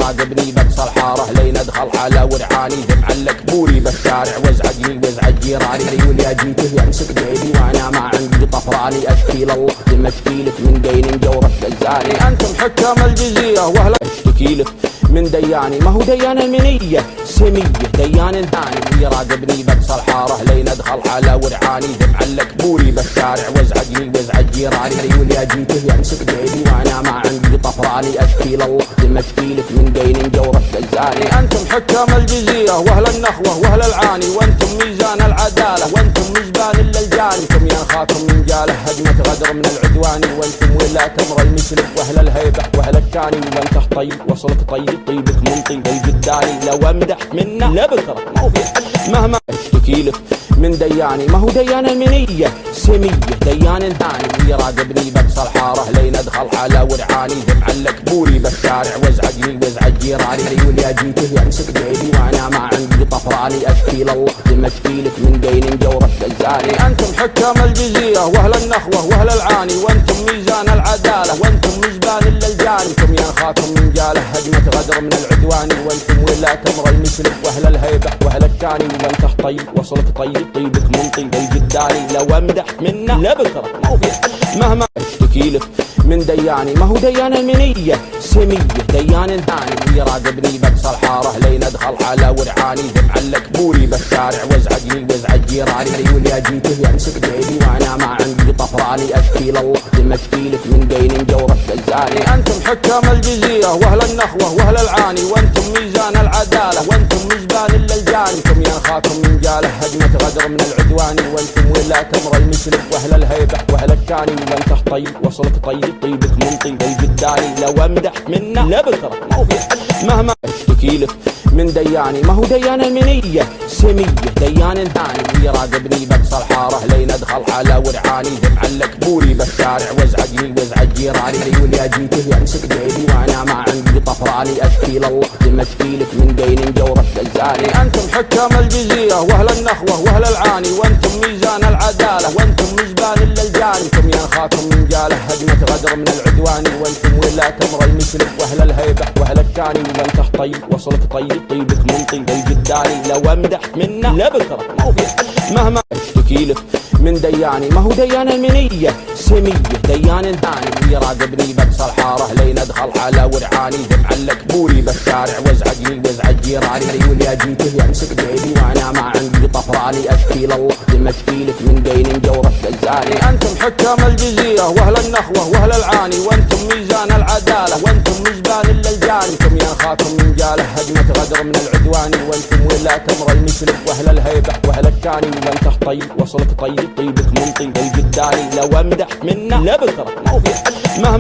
يراقبني بقصى الحاره لين ادخل على ورعاني، دمع الكبوري بالشارع وازعجني وازعج جيراني، يقول يا جيته يمسك بيدي وانا ما عندي طفراني، اشكي لله دم اشكي لك من دين جورة جزاني، انتم حكام الجزيره واهلا اشتكي لك من دياني، ما هو ديان المنيه سميه ديان ثاني، يراقبني بقصى الحاره لين ادخل على ورعاني، دمع الكبوري بالشارع وازعجني وازعج جيراني، يقول يا جيته يمسك بيدي وانا ما عندي طفراني، اشكي لله دم اشكي لك من دين جورة جزاني، انتم حكام الجزيره واهل النخوه واهل العاني، وانتم ميزان العداله وانتم مجبان اللجاني، انتم يا خاكم من جاله هجمه غدر من العدواني، وانتم ولا تمر المسلك واهل الهيبه واهل الكاني، وانت طيب وصلك طيب طيبك من طيب الجداني، لو امدح منه لبكره ما هو في حد مهما اشتكي لك من دياني، ما هو ديان المنيه سميه ديان ثاني، يراقبني بقصى الحاره لين ادخل على ورعاني، دمع الكبوري بالشارع وازعجني وازعج جيراني، يقول يا جيته يمسك بيدي وانا ما عندي طفراني، اشكي لله دم اشكي لك من دين جورة جزاني، انتم حكام الجزيره واهل النخوه واهل العاني، وانتم ميزان العداله وانتم مجبان اللجاني، انتم يا خاكم من جاله هجمه غدر من العدواني، وانتم ولا تمر المسلك واهل الهيبه واهل الكاني، وانت طيب وصلك طيب طيبك من طيب الجداني، لو امدح منه لبكره ما هو في حد مهما اشتكي لك من دياني، ما هو ديان المنيه سميه ديان ثاني، يراقبني بقصى الحاره لين ادخل على ورعاني، دمع الكبوري بالشارع وازعجني وازعج جيراني، يقول يا جيته يمسك بيدي وانا ما عندي طفراني، اشكي لله دم اشكي لك من دين جورة جزاني، انتم حكام الجزيره واهل النخوه واهل العاني، وانتم ميزان العداله وانتم مجبان اللجاني، انتم يا خاكم من جاله هجمه غدر من العدواني، وانتم ولا تمر المسلك واهل الهيبه واهل الكاني، وانت طيب وصلك طيب طيبك من طيب الجداني، لو امدح منه لبكره ما هو في حد مهما اشتكي لك من دياني، ما هو ديان المنيه سميه ديان ثاني، يراقبني بقصى الحاره لين ادخل على ورعاني، دمع الكبوري بالشارع وازعجني وازعج جيراني، يقول يا جيته يمسك بيدي وانا ما عندي طفراني، اشكي لله دم اشكي لك من دين جورة جزاني، انتم حكام الجزيره واهل النخوه واهل العاني، وانتم ميزان العداله وانتم مجبان اللجاني، انتم يا خاكم من جاله هجمه غدر من العدواني، وانتم ولا تمر المسلك واهل الهيبه واهل الكاني، وانت طيب وصلك طيب طيبك من طيب الجداني، لو امدح منه لبكره ما هو في حد مهما اشتكي لك من دياني، ما هو ديان المنيه سميه ديان ثاني، يراقبني بقصى الحاره لين ادخل على ورعاني، دمع الكبوري بالشارع وازعجني وازعج جيراني، يقول يا جيته يمسك بيدي وانا ما عندي طفراني، اشكي لله دم اشكي لك من دين جورة جزاني، انتم حكام الجزيره واهل النخوه واهل العاني، وانتم ميزان العداله وانتم مجبان اللجاني، انتم يا خاكم من جاله هجمه غدر من العدواني، وانتم ولا تمر المسلك واهل الهيبه واهل الكاني، وانت طيب وصلك طيب طيبك من طيب الجداني، لو امدح منه لبكره ما هو في حد مهما